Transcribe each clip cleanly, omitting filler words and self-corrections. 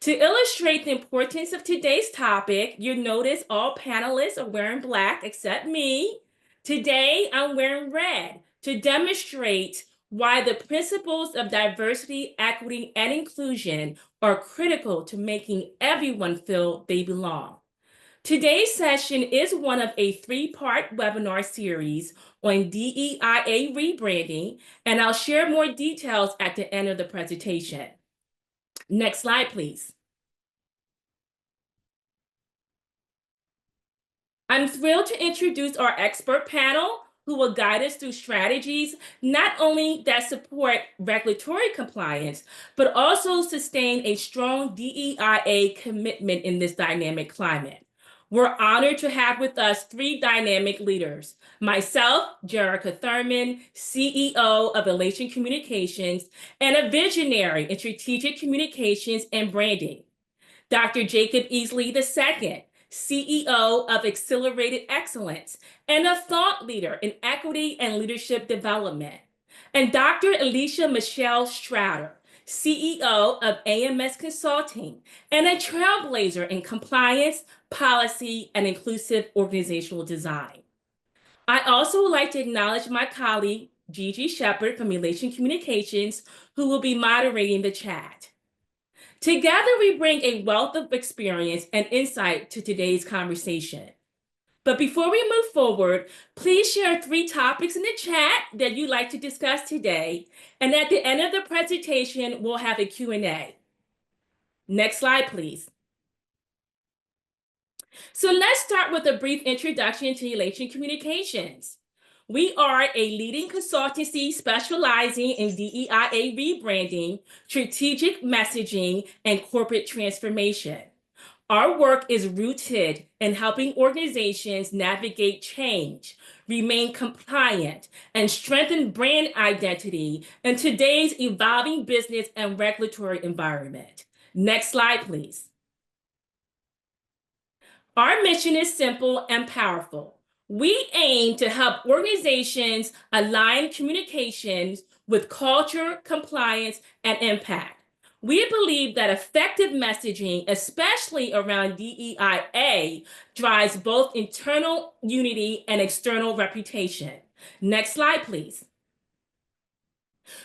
To illustrate the importance of today's topic, you'll notice all panelists are wearing black except me. Today, I'm wearing red to demonstrate why the principles of diversity, equity, and inclusion are critical to making everyone feel they belong. Today's session is one of a three-part webinar series on DEIA rebranding, and I'll share more details at the end of the presentation. Next slide, please. I'm thrilled to introduce our expert panel who will guide us through strategies not only that support regulatory compliance, but also sustain a strong DEIA commitment in this dynamic climate. We're honored to have with us three dynamic leaders. Myself, Jerrica Thurman, CEO of Elation Communications, and a visionary in strategic communications and branding. Dr. Jacob Easley II, CEO of Xcelerated Excellence, and a thought leader in equity and leadership development. And Dr. Alicia Michelle Straughter, CEO of AMS Consulting, and a trailblazer in compliance, policy, and inclusive organizational design. I also would like to acknowledge my colleague, Gigi Shepard from Elation Communications, who will be moderating the chat. Together, we bring a wealth of experience and insight to today's conversation. But before we move forward, please share three topics in the chat that you'd like to discuss today. And at the end of the presentation, we'll have a Q&A. Next slide, please. So let's start with a brief introduction to Elation Communications. We are a leading consultancy specializing in DEIA rebranding, strategic messaging, and corporate transformation. Our work is rooted in helping organizations navigate change, remain compliant, and strengthen brand identity in today's evolving business and regulatory environment. Next slide, please. Our mission is simple and powerful. We aim to help organizations align communications with culture, compliance, and impact. We believe that effective messaging, especially around DEIA, drives both internal unity and external reputation. Next slide, please.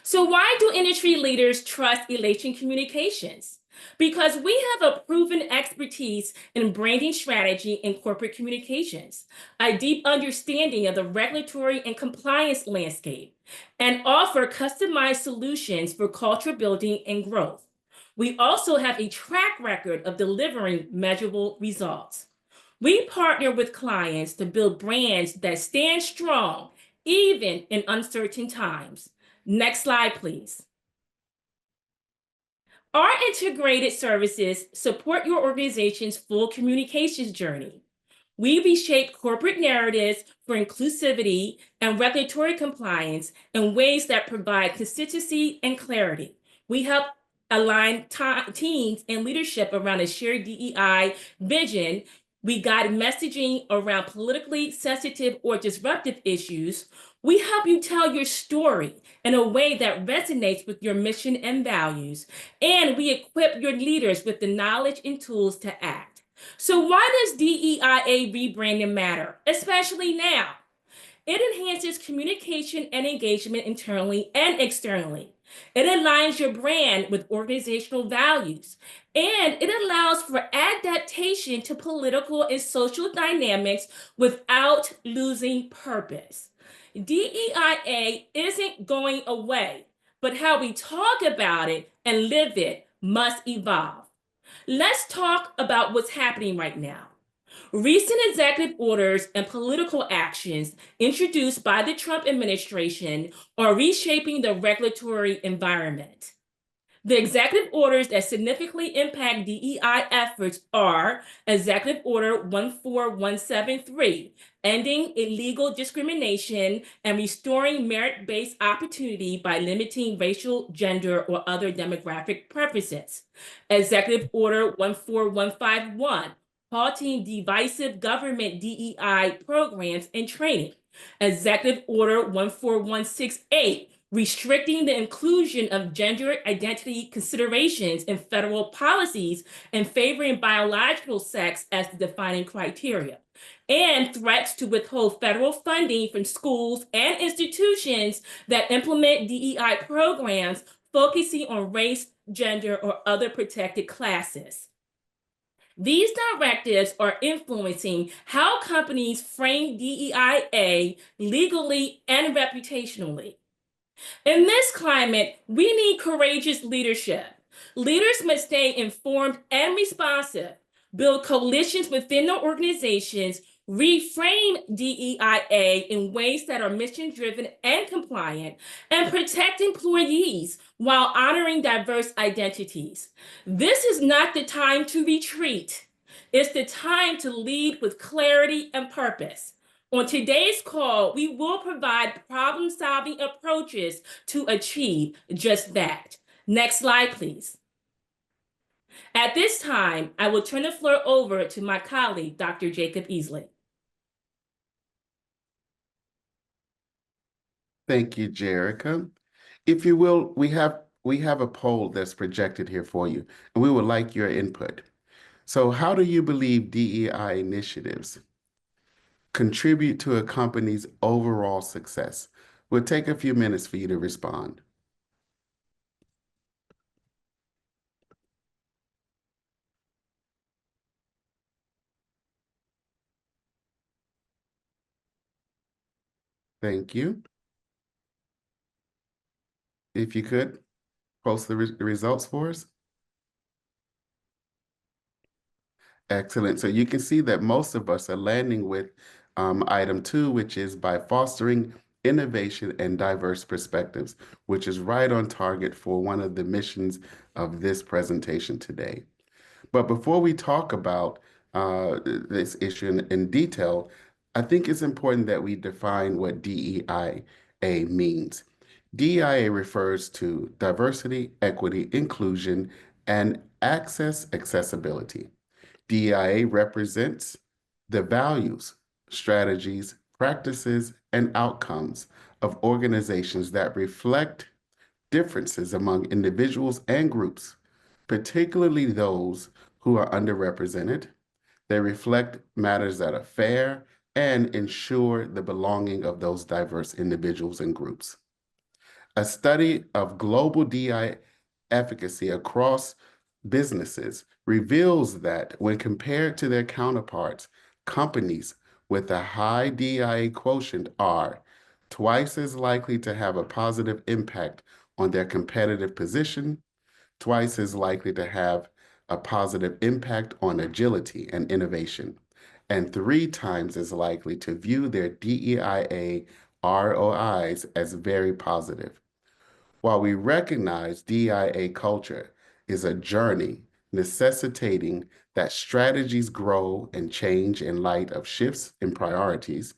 So why do industry leaders trust Elation Communications? Because we have a proven expertise in branding strategy and corporate communications, a deep understanding of the regulatory and compliance landscape, and offer customized solutions for culture building and growth. We also have a track record of delivering measurable results. We partner with clients to build brands that stand strong, even in uncertain times. Next slide, please. Our integrated services support your organization's full communications journey. We reshape corporate narratives for inclusivity and regulatory compliance in ways that provide consistency and clarity. We help align teams and leadership around a shared DEI vision. We guide messaging around politically sensitive or disruptive issues. We help you tell your story in a way that resonates with your mission and values, and we equip your leaders with the knowledge and tools to act. So why does DEIA rebranding matter, especially now? It enhances communication and engagement internally and externally. It aligns your brand with organizational values, and it allows for adaptation to political and social dynamics without losing purpose. DEIA isn't going away, but how we talk about it and live it must evolve. Let's talk about what's happening right now. Recent executive orders and political actions introduced by the Trump administration are reshaping the regulatory environment. The executive orders that significantly impact DEI efforts are Executive Order 14173, ending illegal discrimination and restoring merit-based opportunity by limiting racial, gender, or other demographic preferences. Executive Order 14151, halting divisive government DEI programs and training. Executive Order 14168, restricting the inclusion of gender identity considerations in federal policies and favoring biological sex as the defining criteria, and threats to withhold federal funding from schools and institutions that implement DEI programs focusing on race, gender, or other protected classes. These directives are influencing how companies frame DEIA legally and reputationally. In this climate, we need courageous leadership. Leaders must stay informed and responsive, build coalitions within their organizations, reframe DEIA in ways that are mission-driven and compliant, and protect employees while honoring diverse identities. This is not the time to retreat. It's the time to lead with clarity and purpose. On today's call, we will provide problem-solving approaches to achieve just that. Next slide, please. At this time, I will turn the floor over to my colleague, Dr. Jacob Easley. Thank you, Jerrica. If you will, we have a poll that's projected here for you, and we would like your input. So how do you believe DEI initiatives contribute to a company's overall success? We'll take a few minutes for you to respond. Thank you. If you could, post the results for us. Excellent. So you can see that most of us are landing with item 2, which is by fostering innovation and diverse perspectives, which is right on target for one of the missions of this presentation today. But before we talk about this issue in detail, I think it's important that we define what DEIA means. DEIA refers to diversity, equity, inclusion, and accessibility. DEIA represents the values, strategies, practices, and outcomes of organizations that reflect differences among individuals and groups, particularly those who are underrepresented. They reflect matters that are fair and ensure the belonging of those diverse individuals and groups. A study of global DEI efficacy across businesses reveals that when compared to their counterparts, companies with a high DEI quotient are twice as likely to have a positive impact on their competitive position, twice as likely to have a positive impact on agility and innovation, and 3 times as likely to view their DEIA ROIs as very positive. While we recognize DEIA culture is a journey necessitating that strategies grow and change in light of shifts in priorities,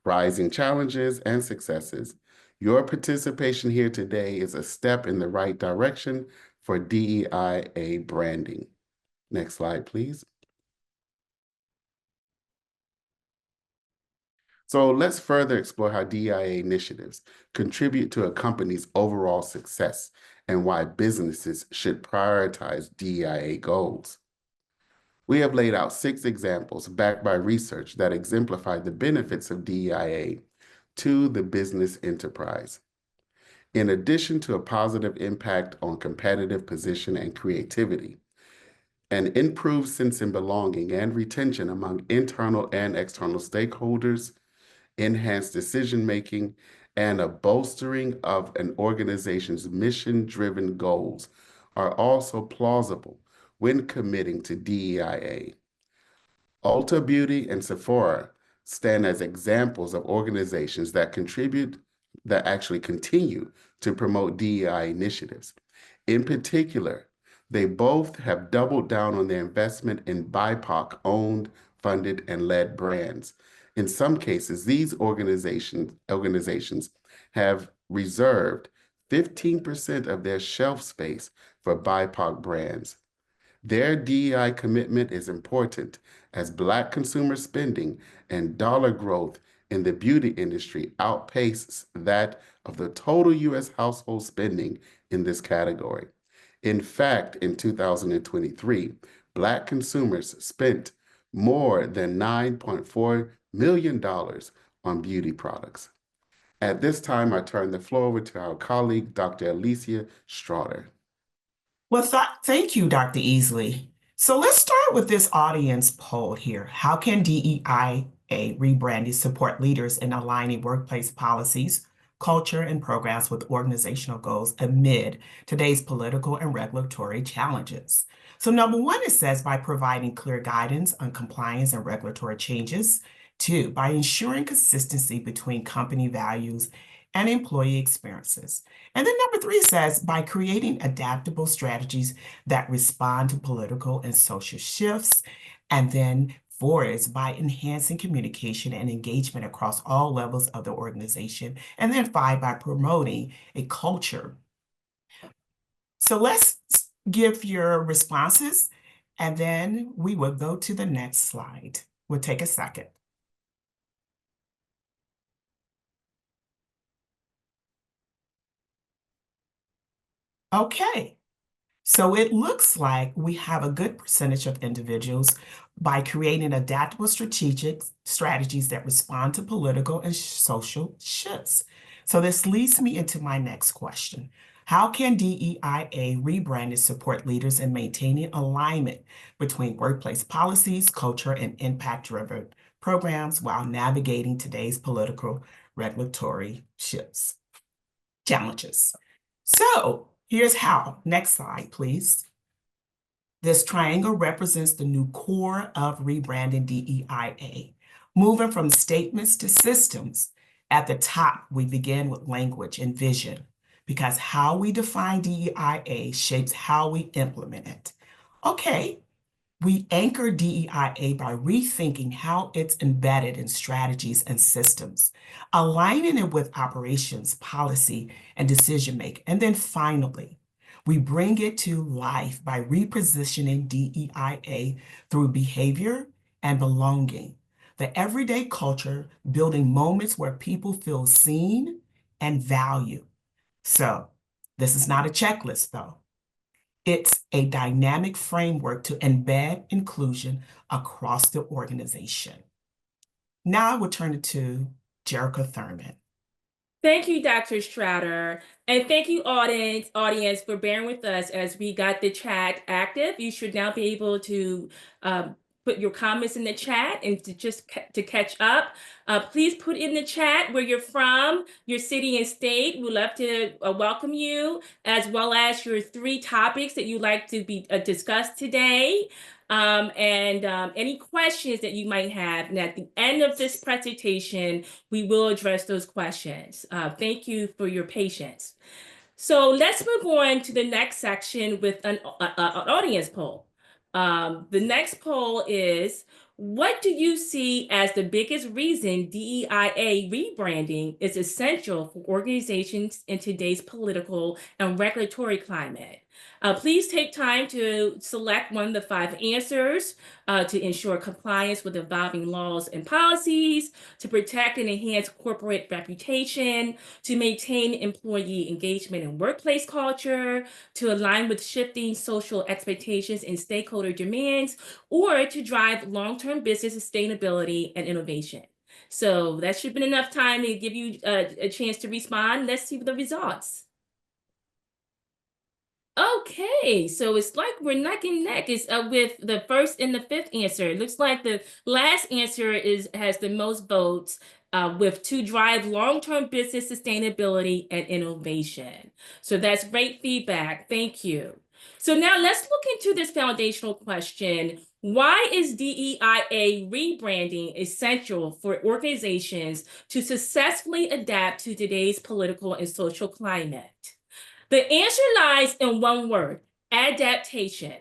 rising challenges, and successes, your participation here today is a step in the right direction for DEIA branding. Next slide, please. So let's further explore how DEIA initiatives contribute to a company's overall success and why businesses should prioritize DEIA goals. We have laid out 6 examples backed by research that exemplify the benefits of DEIA to the business enterprise. In addition to a positive impact on competitive position and creativity, an improved sense of belonging and retention among internal and external stakeholders, enhanced decision-making, and a bolstering of an organization's mission-driven goals are also plausible when committing to DEIA. Ulta Beauty and Sephora stand as examples of organizations that actually continue to promote DEI initiatives. In particular, they both have doubled down on their investment in BIPOC-owned, funded, and led brands. In some cases, these organizations have reserved 15% of their shelf space for BIPOC brands. Their DEI commitment is important as Black consumer spending and dollar growth in the beauty industry outpaces that of the total U.S. household spending in this category. In fact, in 2023, Black consumers spent more than $9.4 million on beauty products. At this time, I turn the floor over to our colleague, Dr. Alicia Straughter. Well, thank you, Dr. Easley. So let's start with this audience poll here. How can DEIA rebranding support leaders in aligning workplace policies, culture, and programs with organizational goals amid today's political and regulatory challenges? So number one, it says by providing clear guidance on compliance and regulatory changes. Two, by ensuring consistency between company values and employee experiences. And then number three says by creating adaptable strategies that respond to political and social shifts. And then four is by enhancing communication and engagement across all levels of the organization. And then five, by promoting a culture. So let's give your responses, and then we will go to the next slide. We'll take a second. Okay, so it looks like we have a good percentage of individuals by creating adaptable strategic strategies that respond to political and social shifts. So this leads me into my next question. How can DEIA rebranding support leaders in maintaining alignment between workplace policies, culture, and impact-driven programs while navigating today's political regulatory shifts, challenges? So here's how. Next slide, please. This triangle represents the new core of rebranding DEIA. Moving from statements to systems, at the top, we begin with language and vision, because how we define DEIA shapes how we implement it. Okay, we anchor DEIA by rethinking how it's embedded in strategies and systems, aligning it with operations, policy, and decision-making. And then finally, we bring it to life by repositioning DEIA through behavior and belonging, the everyday culture, building moments where people feel seen and valued. So this is not a checklist, though. It's a dynamic framework to embed inclusion across the organization. Now I will turn it to Jerrica Thurman. Thank you, Dr. Straughter. And thank you, audience, for bearing with us as we got the chat active. You should now be able to put your comments in the chat and to catch up. Please put in the chat where you're from, your city and state. We'd love to welcome you, as well as your 3 topics that you'd like to be discussed today. Any questions that you might have. And at the end of this presentation, we will address those questions. Thank you for your patience. So let's move on to the next section with an audience poll. The next poll is, what do you see as the biggest reason DEIA rebranding is essential for organizations in today's political and regulatory climate? Please take time to select one of the 5 answers to ensure compliance with evolving laws and policies, to protect and enhance corporate reputation, to maintain employee engagement and workplace culture, to align with shifting social expectations and stakeholder demands, or to drive long-term business sustainability and innovation. So that should have been enough time to give you a chance to respond. Let's see the results. Okay, so it's like we're neck and neck is with the first and the 5th answer. It looks like the last answer has the most votes with to drive long-term business sustainability and innovation. So that's great feedback. Thank you. So now let's look into this foundational question. Why is DEIA rebranding essential for organizations to successfully adapt to today's political and social climate? The answer lies in one word: adaptation.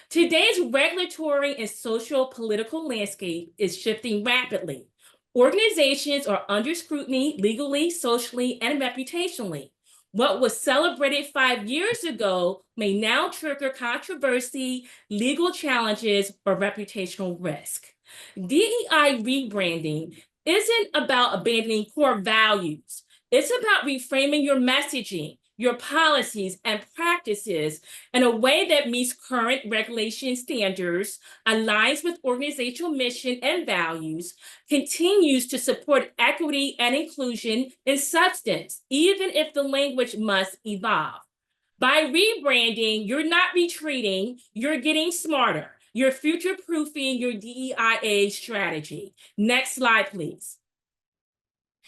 Today's regulatory and social political landscape is shifting rapidly. Organizations are under scrutiny legally, socially, and reputationally. What was celebrated 5 years ago may now trigger controversy, legal challenges, or reputational risk. DEI rebranding isn't about abandoning core values. It's about reframing your messaging, your policies, and practices in a way that meets current regulation standards, aligns with organizational mission and values, continues to support equity and inclusion in substance, even if the language must evolve. By rebranding, you're not retreating, you're getting smarter. You're future-proofing your DEIA strategy. Next slide, please.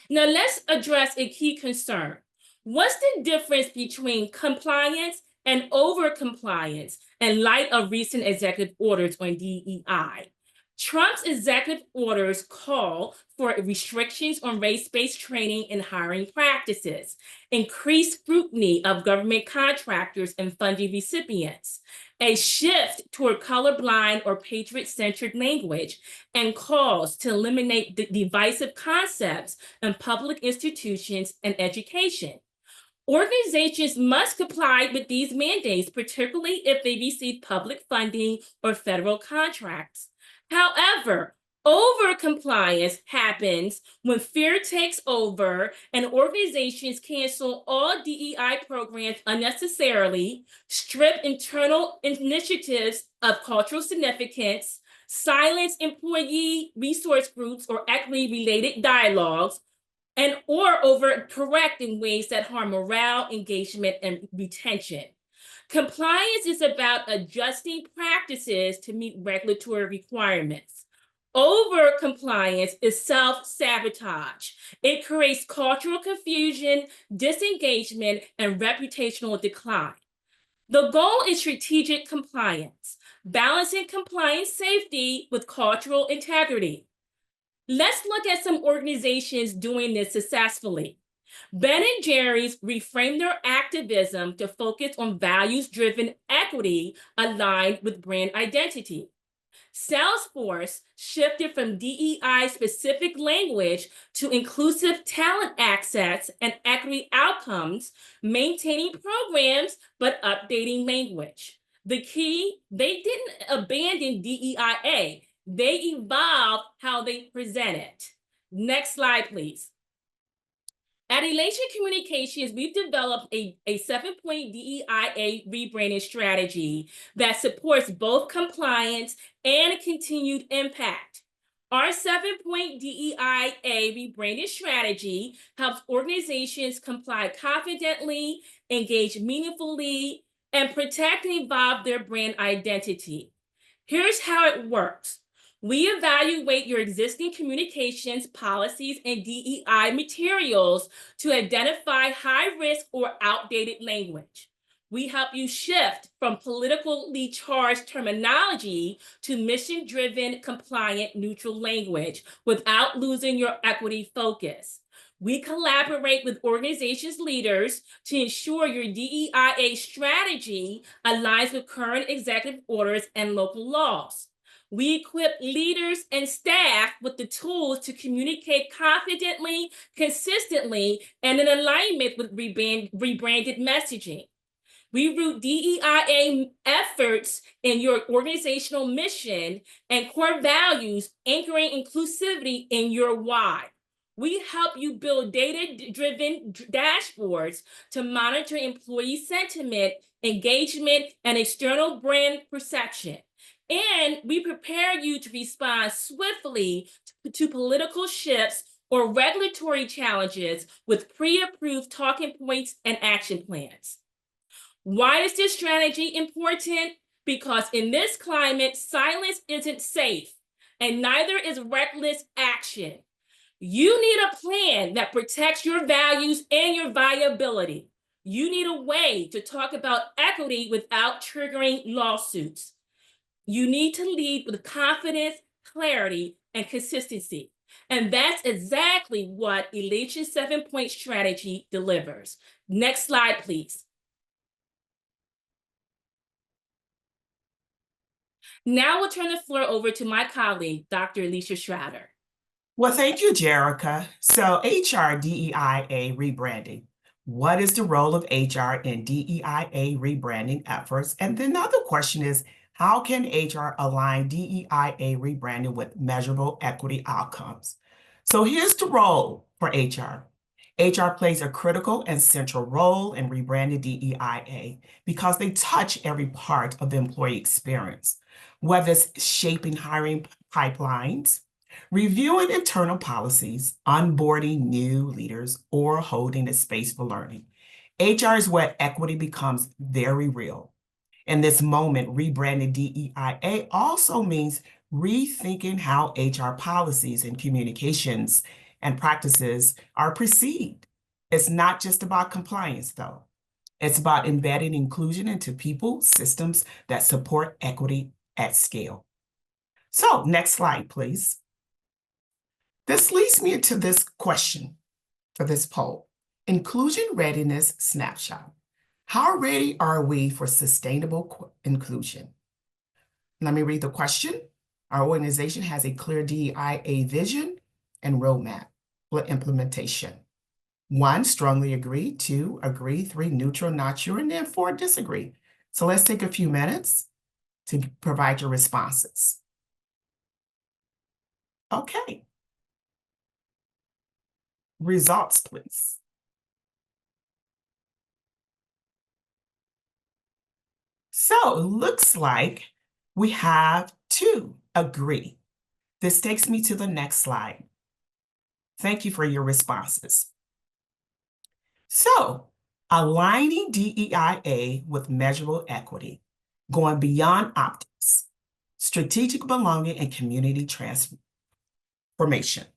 Now let's address a key concern. What's the difference between compliance and over-compliance in light of recent executive orders on DEI? Trump's executive orders call for restrictions on race-based training and hiring practices, increased scrutiny of government contractors and funding recipients, a shift toward colorblind or patriot-centered language, and calls to eliminate the divisive concepts in public institutions and education. Organizations must comply with these mandates, particularly if they receive public funding or federal contracts. However, over-compliance happens when fear takes over and organizations cancel all DEI programs unnecessarily, strip internal initiatives of cultural significance, silence employee resource groups or equity-related dialogues, and or overcorrect in ways that harm morale, engagement, and retention. Compliance is about adjusting practices to meet regulatory requirements. Over-compliance is self-sabotage. It creates cultural confusion, disengagement, and reputational decline. The goal is strategic compliance, balancing compliance safety with cultural integrity. Let's look at some organizations doing this successfully. Ben & Jerry's reframed their activism to focus on values-driven equity aligned with brand identity. Salesforce shifted from DEI-specific language to inclusive talent access and equity outcomes, maintaining programs but updating language. The key, they didn't abandon DEIA. They evolved how they present it. Next slide, please. At Elation Communications, we've developed a 7-point DEIA rebranding strategy that supports both compliance and continued impact. Our 7-point DEIA rebranding strategy helps organizations comply confidently, engage meaningfully, and protect and evolve their brand identity. Here's how it works. We evaluate your existing communications, policies, and DEI materials to identify high-risk or outdated language. We help you shift from politically charged terminology to mission-driven, compliant, neutral language without losing your equity focus. We collaborate with organizations leaders to ensure your DEIA strategy aligns with current executive orders and local laws. We equip leaders and staff with the tools to communicate confidently, consistently, and in alignment with rebranded messaging. We root DEIA efforts in your organizational mission and core values, anchoring inclusivity in your why. We help you build data-driven dashboards to monitor employee sentiment, engagement, and external brand perception. And we prepare you to respond swiftly to political shifts or regulatory challenges with pre-approved talking points and action plans. Why is this strategy important? Because in this climate, silence isn't safe, and neither is reckless action. You need a plan that protects your values and your viability. You need a way to talk about equity without triggering lawsuits. You need to lead with confidence, clarity, and consistency. And that's exactly what Elation 7-point strategy delivers. Next slide, please. Now we'll turn the floor over to my colleague, Dr. Alicia Straughter. Well, thank you, Jerrica. So HR DEIA rebranding. What is the role of HR in DEIA rebranding efforts? And then the other question is, how can HR align DEIA rebranding with measurable equity outcomes? So here's the role for HR. HR plays a critical and central role in rebranding DEIA because they touch every part of the employee experience, whether it's shaping hiring pipelines, reviewing internal policies, onboarding new leaders, or holding a space for learning. HR is where equity becomes very real. In this moment, rebranding DEIA also means rethinking how HR policies and communications and practices are perceived. It's not just about compliance, though. It's about embedding inclusion into people, systems that support equity at scale. So, next slide, please. This leads me into this question for this poll. Inclusion readiness snapshot. How ready are we for sustainable inclusion? Let me read the question. Our organization has a clear DEIA vision and roadmap for implementation. 1, strongly agree. 2, agree. 3, neutral, not sure. And then 4, disagree. So let's take a few minutes to provide your responses. Okay. Results, please. So it looks like we have 2 agree. This takes me to the next slide. Thank you for your responses. So, aligning DEIA with measurable equity, going beyond optics, strategic belonging, and community transformation.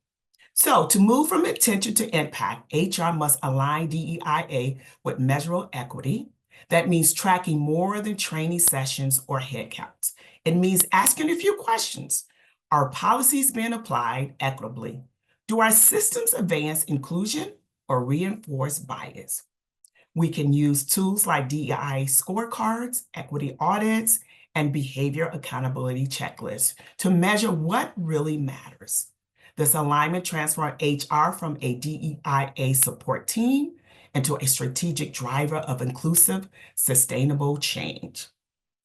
So, to move from intention to impact, HR must align DEIA with measurable equity. That means tracking more than training sessions or headcounts. It means asking a few questions. Are policies being applied equitably? Do our systems advance inclusion or reinforce bias? We can use tools like DEI scorecards, equity audits, and behavior accountability checklists to measure what really matters. This alignment transforms HR from a DEIA support team into a strategic driver of inclusive, sustainable change.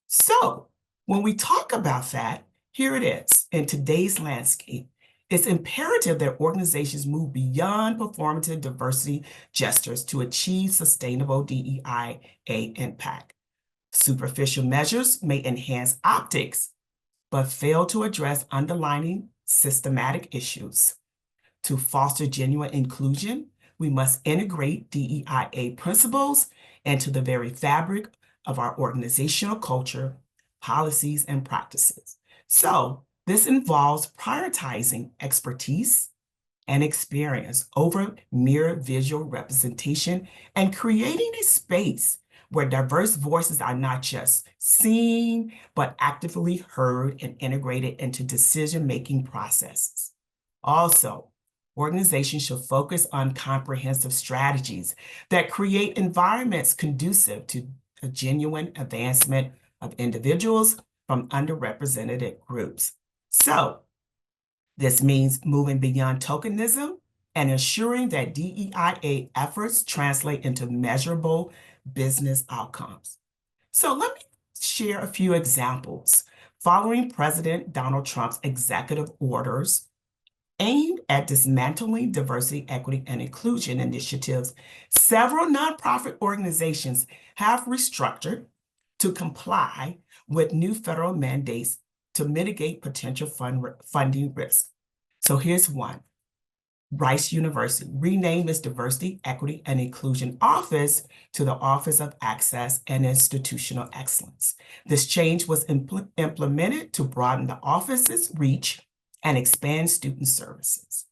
So, when we talk about that, here it is. In today's landscape, it's imperative that organizations move beyond performative diversity gestures to achieve sustainable DEIA impact. Superficial measures may enhance optics, but fail to address underlying systematic issues. To foster genuine inclusion, we must integrate DEIA principles into the very fabric of our organizational culture, policies, and practices. So, this involves prioritizing expertise and experience over mere visual representation and creating a space where diverse voices are not just seen, but actively heard and integrated into decision-making processes. Also, organizations should focus on comprehensive strategies that create environments conducive to a genuine advancement of individuals from underrepresented groups. So, this means moving beyond tokenism and ensuring that DEIA efforts translate into measurable business outcomes. So let me share a few examples. Following President Donald Trump's executive orders aimed at dismantling diversity, equity, and inclusion initiatives, several nonprofit organizations have restructured to comply with new federal mandates to mitigate potential funding risk. So here's one. Rice University renamed its Diversity, Equity, and Inclusion Office to the Office of Access and Institutional Excellence. This change was implemented to broaden the office's reach and expand student services.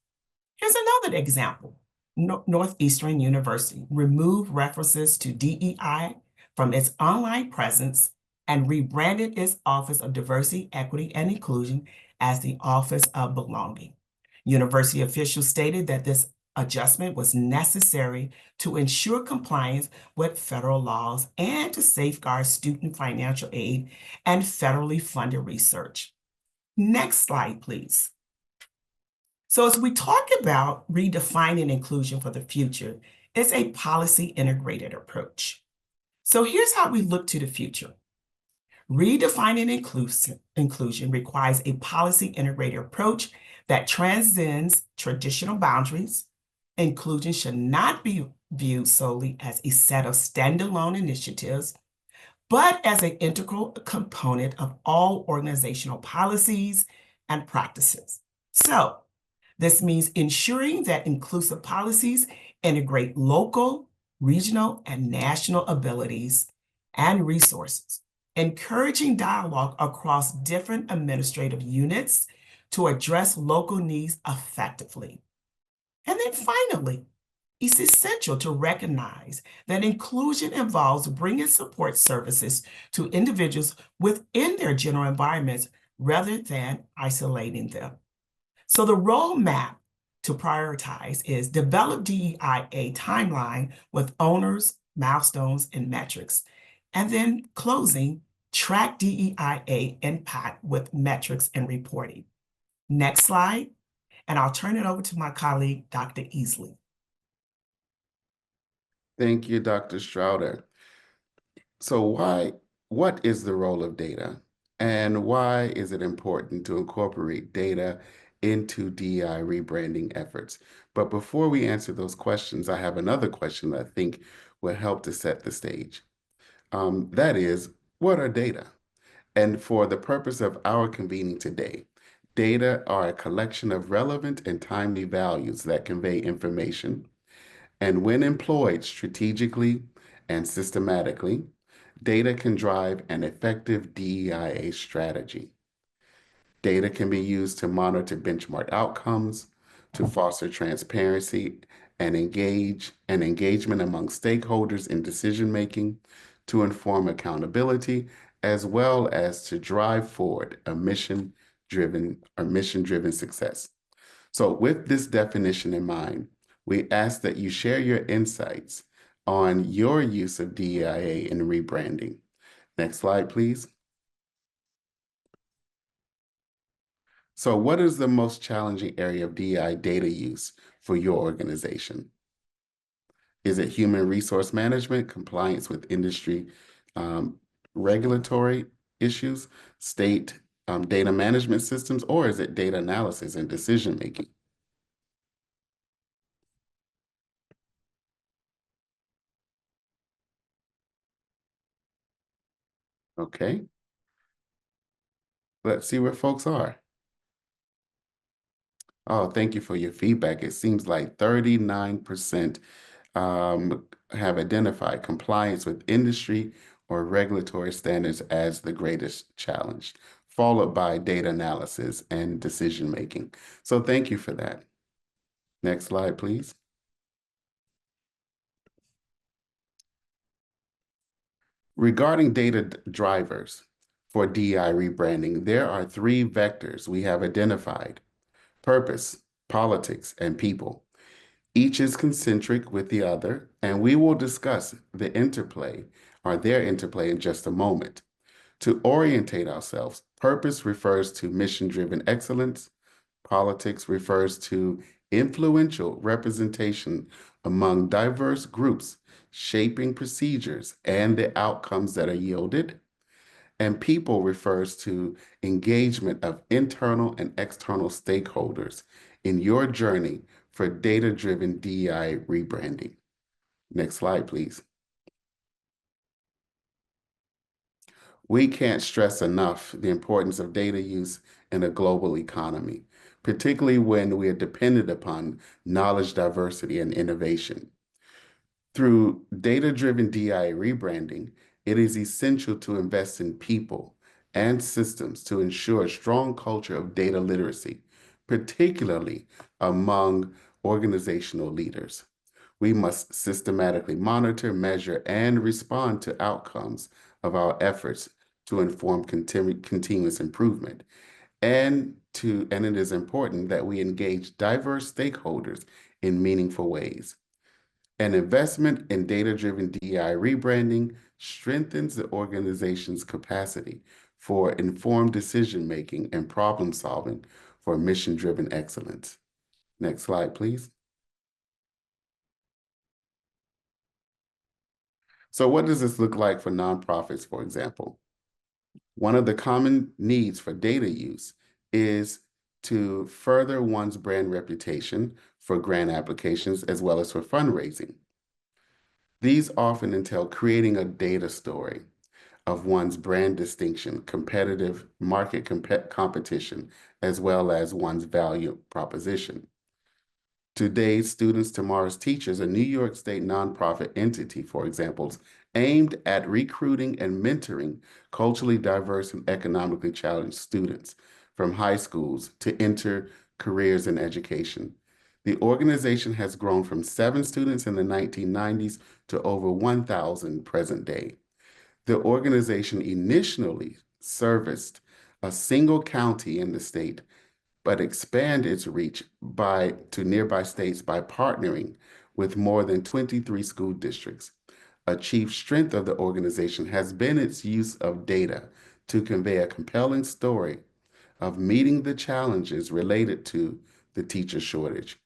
Here's another example. Northeastern University removed references to DEI from its online presence and rebranded its Office of Diversity, Equity, and Inclusion as the Office of Belonging. University officials stated that this adjustment was necessary to ensure compliance with federal laws and to safeguard student financial aid and federally funded research. Next slide, please. So as we talk about redefining inclusion for the future, it's a policy integrated approach. So here's how we look to the future. Redefining inclusion requires a policy integrated approach that transcends traditional boundaries. Inclusion should not be viewed solely as a set of standalone initiatives, but as an integral component of all organizational policies and practices. So, this means ensuring that inclusive policies integrate local, regional, and national abilities and resources, encouraging dialogue across different administrative units to address local needs effectively. And then finally, it's essential to recognize that inclusion involves bringing support services to individuals within their general environments rather than isolating them. So the roadmap to prioritize is develop DEIA timeline with owners, milestones, and metrics. And then closing, track DEIA impact with metrics and reporting. Next slide, and I'll turn it over to my colleague, Dr. Easley. Thank you, Dr. Straughter. So what is the role of data, and why is it important to incorporate data into DEI rebranding efforts? But before we answer those questions, I have another question that I think will help to set the stage. That is, what are data? And for the purpose of our convening today, data are a collection of relevant and timely values that convey information. And when employed strategically and systematically, data can drive an effective DEIA strategy. Data can be used to monitor benchmark outcomes, to foster transparency and engagement among stakeholders in decision-making, to inform accountability, as well as to drive forward a mission-driven success. So with this definition in mind, we ask that you share your insights on your use of DEIA in rebranding. Next slide, please. So what is the most challenging area of DEI data use for your organization? Is it human resource management, compliance with industry regulatory issues, state data management systems, or is it data analysis and decision making? Okay. Let's see where folks are. Oh, thank you for your feedback. It seems like 39% have identified compliance with industry or regulatory standards as the greatest challenge, followed by data analysis and decision making. So thank you for that. Next slide, please. Regarding data drivers for DEI rebranding, there are 3 vectors we have identified: purpose, politics, and people. Each is concentric with the other, and we will discuss the interplay or their interplay in just a moment. To orientate ourselves, purpose refers to mission-driven excellence. Politics refers to influential representation among diverse groups, shaping procedures and the outcomes that are yielded. And people refers to engagement of internal and external stakeholders in your journey for data-driven DEI rebranding. Next slide, please. We can't stress enough the importance of data use in a global economy, particularly when we are dependent upon knowledge diversity and innovation. Through data-driven DEI rebranding, it is essential to invest in people and systems to ensure a strong culture of data literacy, particularly among organizational leaders. We must systematically monitor, measure, and respond to outcomes of our efforts to inform continuous improvement. And it is important that we engage diverse stakeholders in meaningful ways. An investment in data-driven DEI rebranding strengthens the organization's capacity for informed decision-making and problem-solving for mission-driven excellence. Next slide, please. So what does this look like for nonprofits, for example? One of the common needs for data use is to further one's brand reputation for grant applications as well as for fundraising. These often entail creating a data story of one's brand distinction, competitive market competition, as well as one's value proposition. Today's Students, Tomorrow's Teachers, a New York State nonprofit entity, for example, aimed at recruiting and mentoring culturally diverse and economically challenged students from high schools to enter careers in education. The organization has grown from 7 students in the 1990s to over 1,000 present day. The organization initially serviced a single county in the state, but expand its reach to nearby states by partnering with more than 23 school districts. A chief strength of the organization has been its use of data to convey a compelling story of meeting the challenges related to the teacher shortage.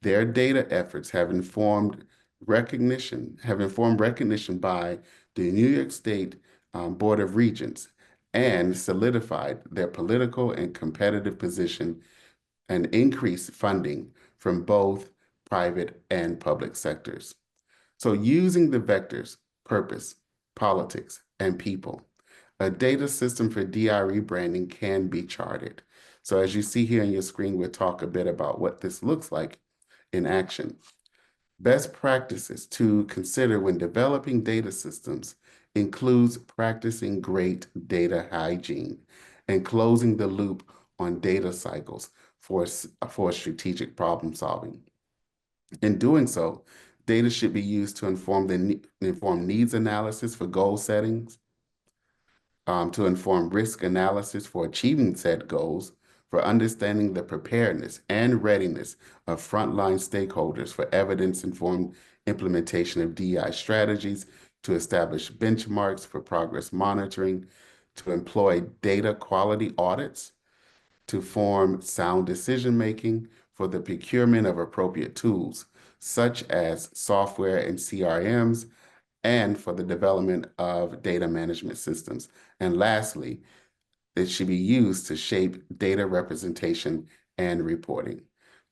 Their data efforts have informed recognition by the New York State Board of Regents and solidified their political and competitive position and increased funding from both private and public sectors. So using the vectors, purpose, politics, and people, a data system for DI rebranding can be charted. So as you see here on your screen, we'll talk a bit about what this looks like in action. Best practices to consider when developing data systems includes practicing great data hygiene and closing the loop on data cycles for strategic problem solving. In doing so, data should be used to inform needs analysis for goal settings, to inform risk analysis for achieving said goals, for understanding the preparedness and readiness of frontline stakeholders for evidence-informed implementation of DEI strategies, to establish benchmarks for progress monitoring, to employ data quality audits, to form sound decision-making for the procurement of appropriate tools, such as software and CRMs, and for the development of data management systems. And lastly, it should be used to shape data representation and reporting.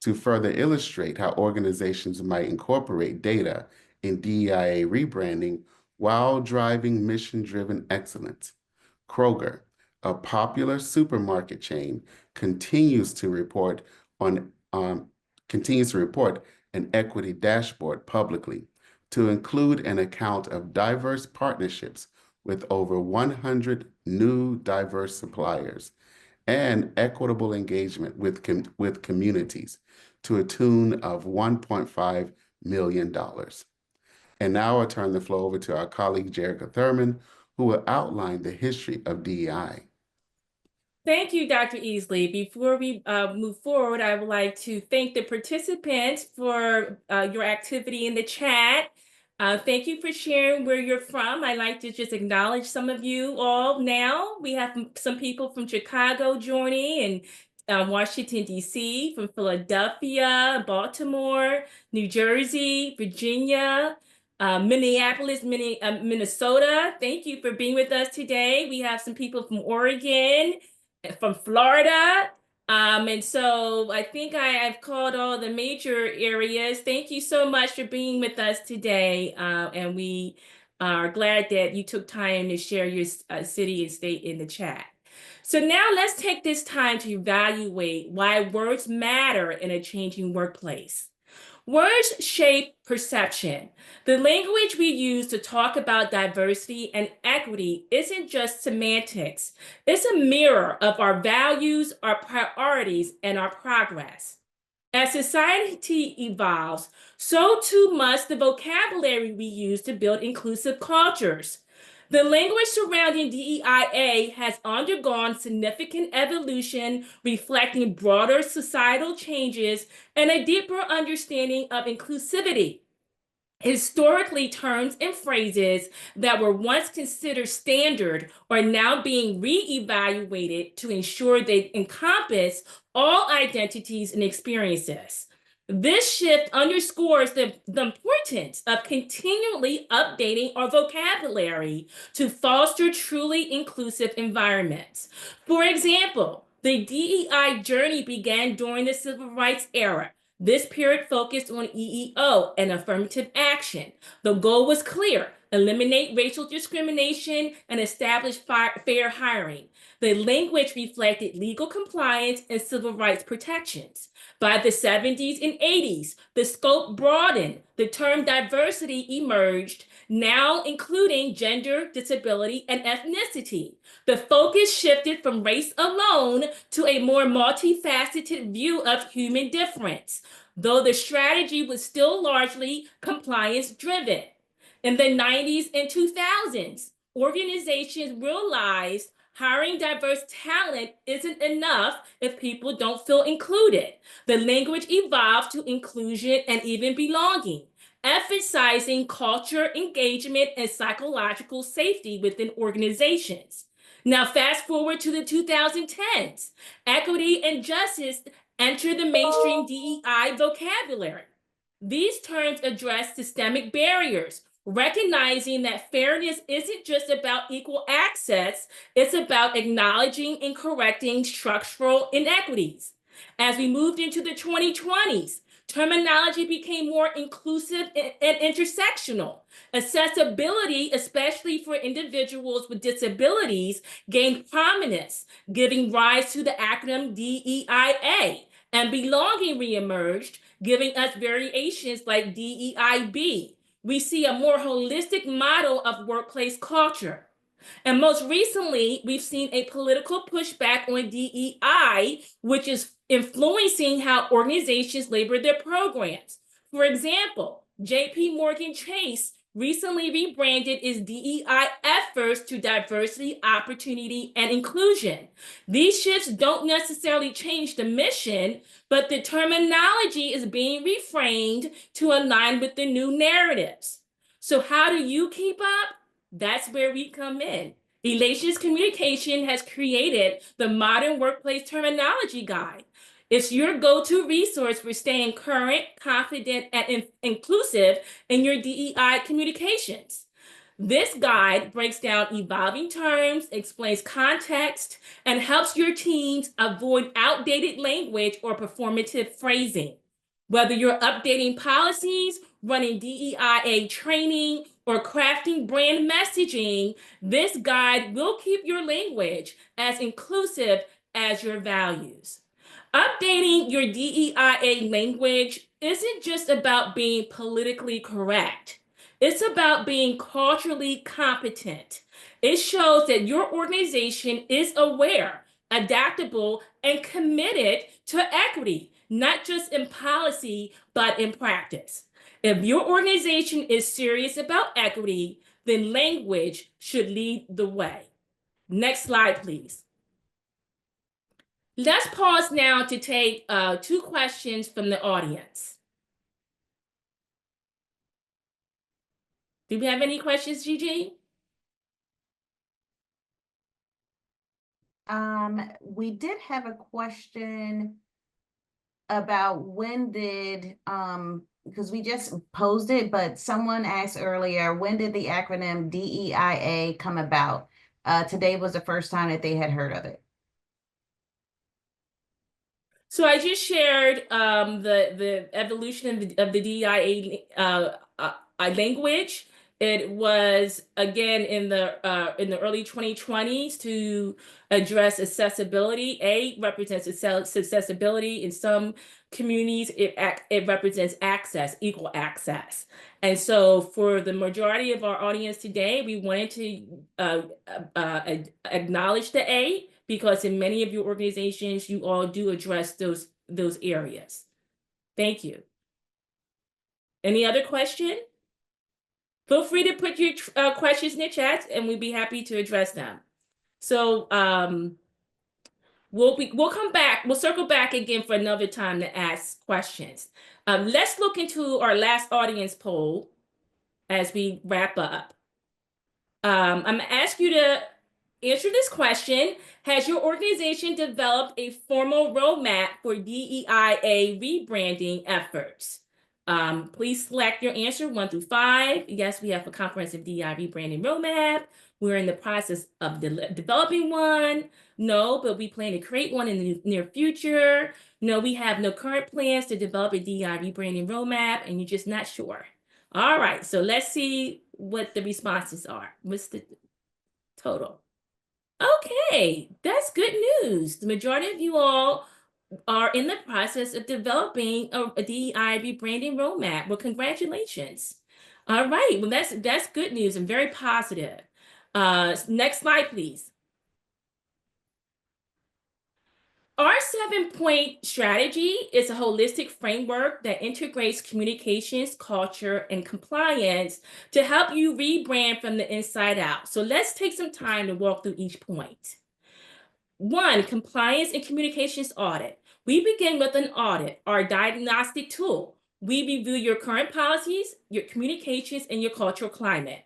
To further illustrate how organizations might incorporate data in DEI rebranding while driving mission-driven excellence, Kroger, a popular supermarket chain, continues to report an equity dashboard publicly to include an account of diverse partnerships with over 100 new diverse suppliers and equitable engagement with communities to a tune of $1.5 million. And now I turn the floor over to our colleague, Jerrica Thurman, who will outline the history of DEI. Thank you, Dr. Easley. Before we move forward, I would like to thank the participants for your activity in the chat. Thank you for sharing where you're from. I'd like to just acknowledge some of you all now. We have some people from Chicago joining, and Washington, D.C., from Philadelphia, Baltimore, New Jersey, Virginia, Minneapolis, Minnesota. Thank you for being with us today. We have some people from Oregon, from Florida. And so I think I've called all the major areas. Thank you so much for being with us today. And we are glad that you took time to share your city and state in the chat. So now let's take this time to evaluate why words matter in a changing workplace. Words shape perception. The language we use to talk about diversity and equity isn't just semantics. It's a mirror of our values, our priorities, and our progress. As society evolves, so too must the vocabulary we use to build inclusive cultures. The language surrounding DEIA has undergone significant evolution, reflecting broader societal changes and a deeper understanding of inclusivity. Historically, terms and phrases that were once considered standard are now being re-evaluated to ensure they encompass all identities and experiences. This shift underscores the importance of continually updating our vocabulary to foster truly inclusive environments. For example, The DEI journey began during the Civil Rights era. This period focused on EEO and affirmative action. The goal was clear: eliminate racial discrimination and establish fair hiring. The language reflected legal compliance and civil rights protections. By the 70s and 80s, the scope broadened. The term diversity emerged, now including gender, disability, and ethnicity. The focus shifted from race alone to a more multifaceted view of human difference, though the strategy was still largely compliance-driven. In the 90s and 2000s, organizations realized hiring diverse talent isn't enough if people don't feel included. The language evolved to inclusion and even belonging, emphasizing culture, engagement, and psychological safety within organizations. Now, fast forward to the 2010s, equity and justice enter the mainstream DEI vocabulary. These terms address systemic barriers, recognizing that fairness isn't just about equal access, it's about acknowledging and correcting structural inequities. As we moved into the 2020s, terminology became more inclusive and intersectional. Accessibility, especially for individuals with disabilities, gained prominence, giving rise to the acronym DEIA, and belonging reemerged, giving us variations like DEIB. We see a more holistic model of workplace culture. And most recently, we've seen a political pushback on DEI, which is influencing how organizations labor their programs. For example, JP Morgan Chase recently rebranded its DEI efforts to diversity, opportunity, and inclusion. These shifts don't necessarily change the mission, but the terminology is being reframed to align with the new narratives. So how do you keep up? That's where we come in. Elation Communication has created the Modern Workplace Terminology Guide. It's your go-to resource for staying current, confident, and inclusive in your DEI communications. This guide breaks down evolving terms, explains context, and helps your teams avoid outdated language or performative phrasing. Whether you're updating policies, running DEIA training, or crafting brand messaging, this guide will keep your language as inclusive as your values. Updating your DEIA language isn't just about being politically correct. It's about being culturally competent. It shows that your organization is aware, adaptable, and committed to equity, not just in policy, but in practice. If your organization is serious about equity, then language should lead the way. Next slide, please. Let's pause now to take 2 questions from the audience. Do we have any questions, Gigi? We did have a question about when did, because we just posed it, but someone asked earlier, when did the acronym DEIA come about? Today was the first time that they had heard of it. So I just shared the evolution of the DEIA language. It was again in the early 2020s to address accessibility. A represents accessibility. In some communities, it represents access, equal access. And so for the majority of our audience today, we wanted to acknowledge the A, because in many of your organizations, you all do address those areas. Thank you. Any other question? Feel free to put your questions in the chat, and we'd be happy to address them. So we'll come back. We'll circle back again for another time to ask questions. Let's look into our last audience poll as we wrap up. I'm going to ask you to answer this question. Has your organization developed a formal roadmap for DEIA rebranding efforts? Please select your answer 1 through 5. Yes, we have a comprehensive DEI rebranding roadmap. We're in the process of developing one. No, but we plan to create one in the near future. No, we have no current plans to develop a DEI rebranding roadmap, and you're just not sure. All right, so let's see what the responses are. What's the total? Okay, that's good news. The majority of you all are in the process of developing a DEI rebranding roadmap. Well, congratulations. All right, well, that's good news and very positive. Next slide, please. Our 7-point strategy is a holistic framework that integrates communications, culture, and compliance to help you rebrand from the inside out. So let's take some time to walk through each point. 1, compliance and communications audit. We begin with an audit, our diagnostic tool. We review your current policies, your communications, and your cultural climate.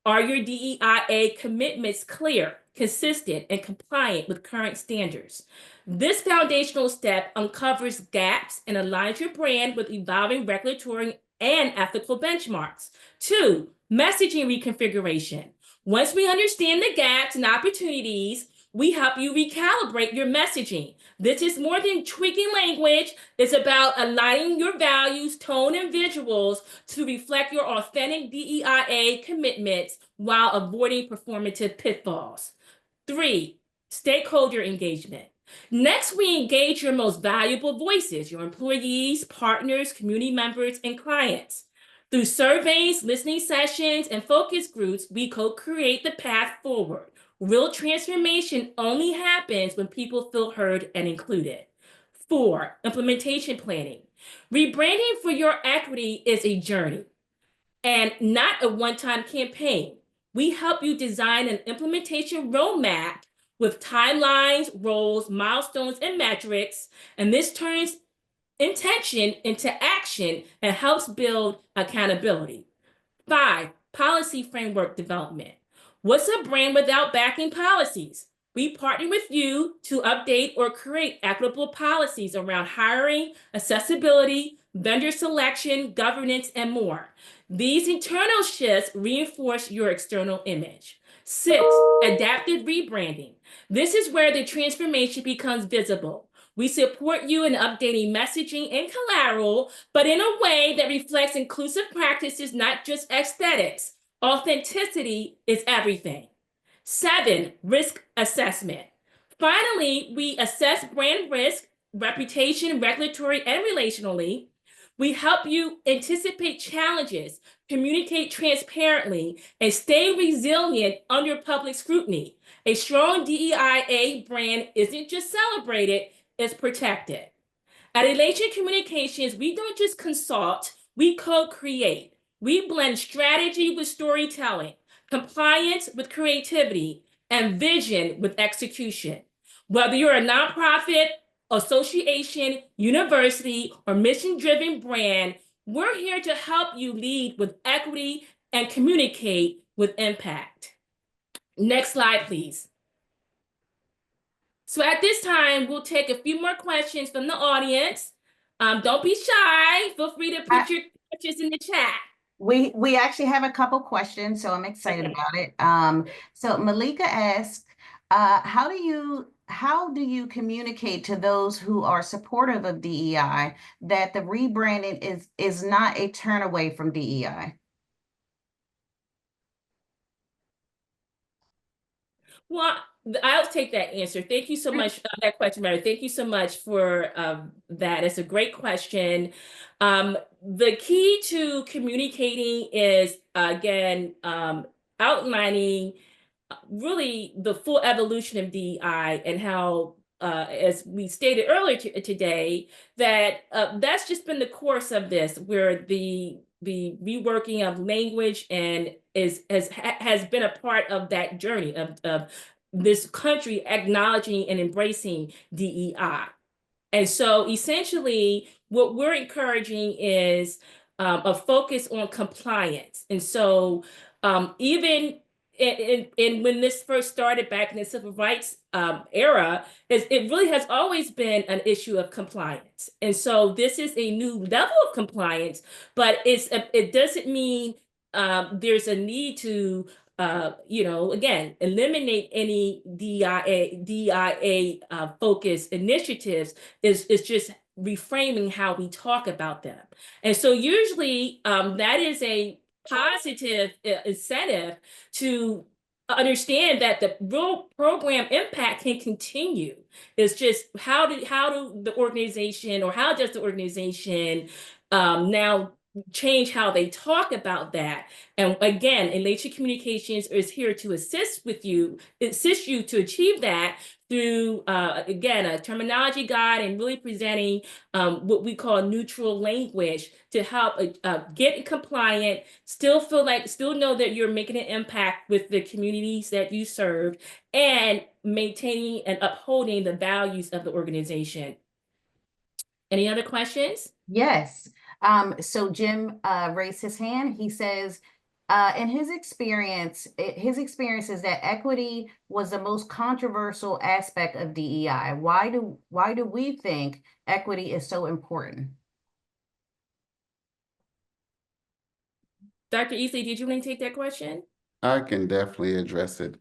Are your DEIA commitments clear, consistent, and compliant with current standards? This foundational step uncovers gaps and aligns your brand with evolving regulatory and ethical benchmarks. 2, messaging reconfiguration. Once we understand the gaps and opportunities, we help you recalibrate your messaging. This is more than tweaking language. It's about aligning your values, tone, and visuals to reflect your authentic DEIA commitments while avoiding performative pitfalls. 3, stakeholder engagement. Next, we engage your most valuable voices, your employees, partners, community members, and clients. Through surveys, listening sessions, and focus groups, we co-create the path forward. Real transformation only happens when people feel heard and included. 4, implementation planning. Rebranding for your equity is a journey and not a one-time campaign. We help you design an implementation roadmap with timelines, roles, milestones, and metrics, and this turns intention into action and helps build accountability. 5, policy framework development. What's a brand without backing policies? We partner with you to update or create equitable policies around hiring, accessibility, vendor selection, governance, and more. These internal shifts reinforce your external image. 6, adaptive rebranding. This is where the transformation becomes visible. We support you in updating messaging and collateral, but in a way that reflects inclusive practices, not just aesthetics. Authenticity is everything. 7, risk assessment. Finally, we assess brand risk, reputation, regulatory, and relationally. We help you anticipate challenges, communicate transparently, and stay resilient under public scrutiny. A strong DEIA brand isn't just celebrated, it's protected. At Elation Communications, we don't just consult, we co-create. We blend strategy with storytelling, compliance with creativity, and vision with execution. Whether you're a nonprofit, association, university, or mission-driven brand, we're here to help you lead with equity and communicate with impact. Next slide, please. So at this time, we'll take a few more questions from the audience. Don't be shy. Feel free to put your questions in the chat. We actually have a couple questions, so I'm excited about it. So Malika asked, how do you communicate to those who are supportive of DEI that the rebranding is not a turn away from DEI? Well, I'll take that answer. Thank you so much for that question, Mary. Thank you so much for that. It's a great question. The key to communicating is, again, outlining really the full evolution of DEI and how, as we stated earlier today, that that's just been the course of this, where the reworking of language and has been a part of that journey of this country acknowledging and embracing DEI. And so essentially what we're encouraging is a focus on compliance. And so even and when this first started back in the civil rights era, it really has always been an issue of compliance. And so this is a new level of compliance, but it doesn't mean there's a need to again, eliminate any DIA focused initiatives. Is just reframing how we talk about them. And so usually that is a positive incentive to understand that the real program impact can continue. It's just how does the organization now change how they talk about that. And again, Elation Communications is here to assist you to achieve that through again a terminology guide and really presenting what we call neutral language to help get compliant, still know that you're making an impact with the communities that you serve, and maintaining and upholding the values of the organization. Any other questions? Yes. So Jim raised his hand. He says, in his experience is that equity was the most controversial aspect of DEI. Why do we think equity is so important? Dr. Easley, did you want to take that question? I can definitely address it.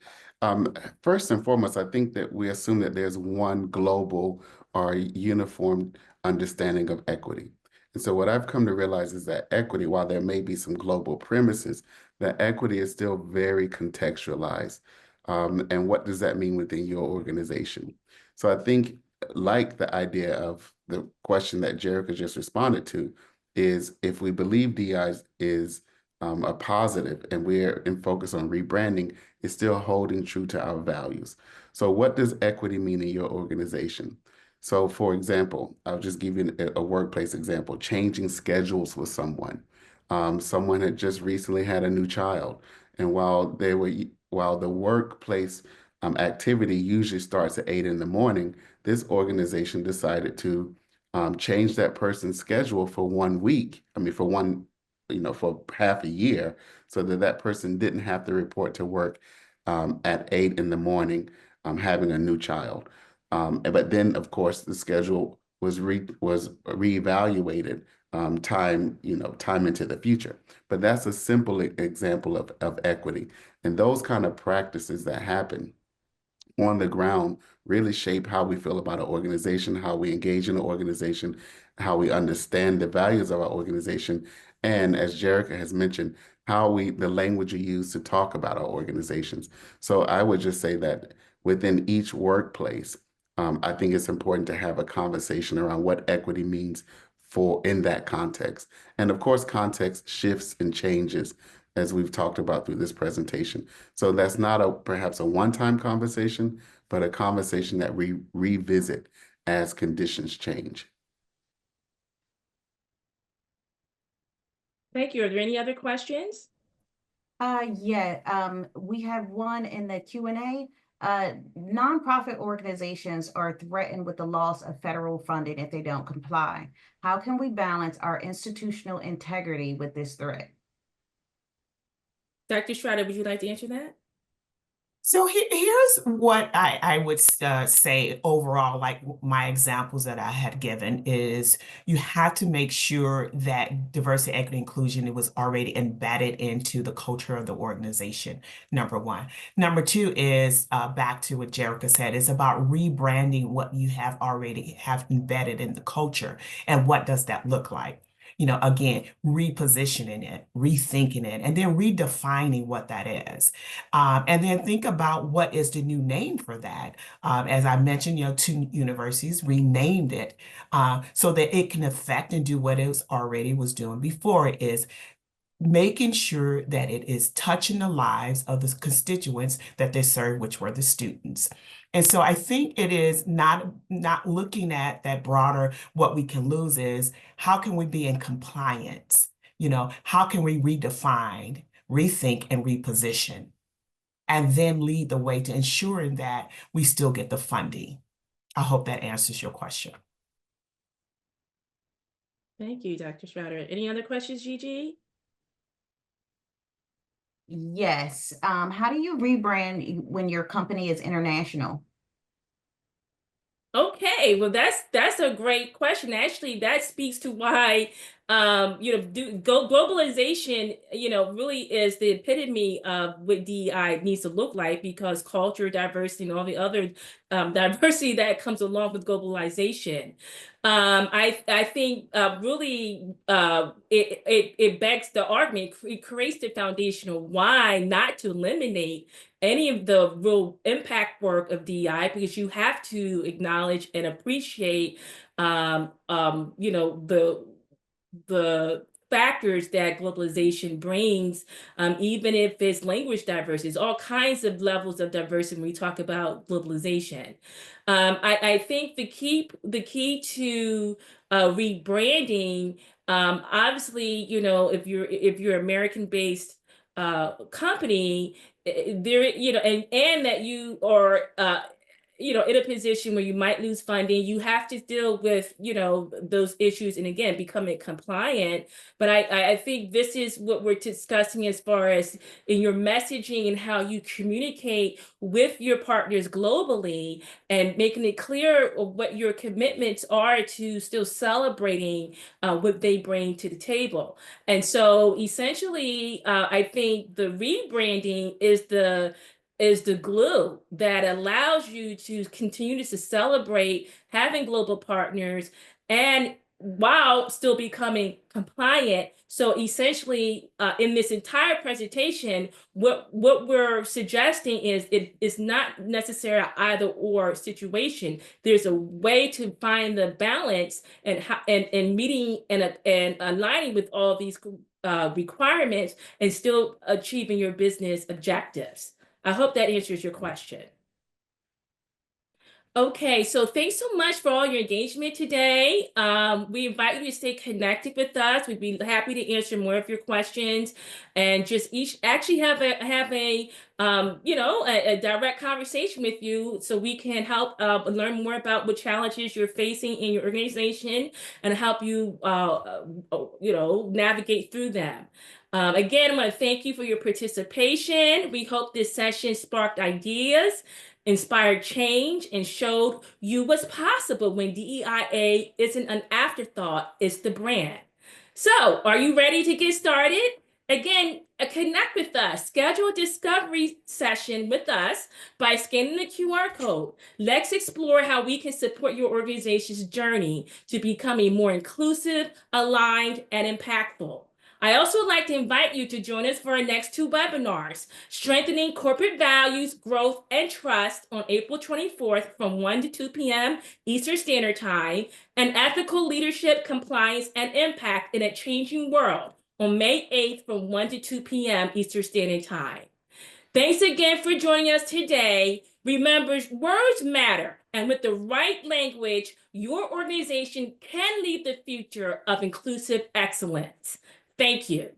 First and foremost, I think that we assume that there's one global or uniform understanding of equity. And so what I've come to realize is that equity, while there may be some global premises, that equity is still very contextualized. And what does that mean within your organization? So I think, like the idea of the question that Jerrica just responded to, is if we believe DI is a positive and we're in focus on rebranding, is still holding true to our values. So what does equity mean in your organization? So for example, I'll just give you a workplace example, changing schedules with someone. Someone had just recently had a new child, and while the workplace activity usually starts at 8 in the morning, this organization decided to change that person's schedule for 1 week. For half a year, so that person didn't have to report to work at 8 in the morning, having a new child. But then, of course, the schedule was reevaluated time into the future. But that's a simple example of equity. And those kind of practices that happen on the ground really shape how we feel about our organization, how we engage in the organization, how we understand the values of our organization, and as Jerrica has mentioned, the language we use to talk about our organizations. So I would just say that within each workplace, I think it's important to have a conversation around what equity means in that context. And of course, context shifts and changes as we've talked about through this presentation. So that's not perhaps a one-time conversation, but a conversation that we revisit as conditions change. Thank you. Are there any other questions? Yeah, we have one in the Q&A. Nonprofit organizations are threatened with the loss of federal funding if they don't comply. How can we balance our institutional integrity with this threat? Dr. Straughter, would you like to answer that? So here's what I would say overall, like my examples that I had given is you have to make sure that diversity, equity, inclusion, it was already embedded into the culture of the organization, number one. Number two is back to what Jerrica said, it's about rebranding what you already have embedded in the culture. And what does that look like? Again, repositioning it, rethinking it, and then redefining what that is. And then think about what is the new name for that. As I mentioned, 2 universities renamed it so that it can affect and do what it already was doing before, is making sure that it is touching the lives of the constituents that they serve, which were the students. And so I think it is not looking at that broader, what we can lose is how can we be in compliance? How can we redefine, rethink, and reposition? And then lead the way to ensuring that we still get the funding. I hope that answers your question. Thank you, Dr. Straughter. Any other questions, Gigi? Yes. How do you rebrand when your company is international? Okay, well, that's a great question. Actually, that speaks to why globalization, really is the epitome of what DEI needs to look like, because culture, diversity, and all the other diversity that comes along with globalization. I think really it begs the argument. It creates the foundational why not to eliminate any of the real impact work of DEI, because you have to acknowledge and appreciate the factors that globalization brings, even if it's language diversity. There's all kinds of levels of diversity when we talk about globalization. I think the key to rebranding, obviously, if you're American based company, there, and that you are in a position where you might lose funding, you have to deal with, those issues, and again, becoming compliant. But I think this is what we're discussing as far as in your messaging and how you communicate with your partners globally, and making it clear what your commitments are to still celebrating what they bring to the table. And so essentially, I think the rebranding is the glue that allows you to continue to celebrate having global partners, and while still becoming compliant. So essentially, in this entire presentation, what we're suggesting is it is not necessarily an either or situation. There's a way to find the balance, and meeting and aligning with all these requirements, and still achieving your business objectives. I hope that answers your question. Okay, so thanks so much for all your engagement today. We invite you to stay connected with us. We'd be happy to answer more of your questions, and just each actually have a direct conversation with you, so we can help learn more about what challenges you're facing in your organization, and help you navigate through them. Again, I want to thank you for your participation. We hope this session sparked ideas, inspired change, and showed you what's possible when DEIA isn't an afterthought, it's the brand. So, are you ready to get started? Again, connect with us. Schedule a discovery session with us by scanning the QR code. Let's explore how we can support your organization's journey to become a more inclusive, aligned, and impactful. I also like to invite you to join us for our next 2 webinars, Strengthening Corporate Values, Growth, and Trust, on April 24th from 1 to 2 p.m. Eastern Standard Time, and Ethical Leadership, Compliance, and Impact in a Changing World on May 8th from 1 to 2 p.m. Eastern Standard Time. Thanks again for joining us today. Remember, words matter, and with the right language, your organization can lead the future of inclusive excellence. Thank you.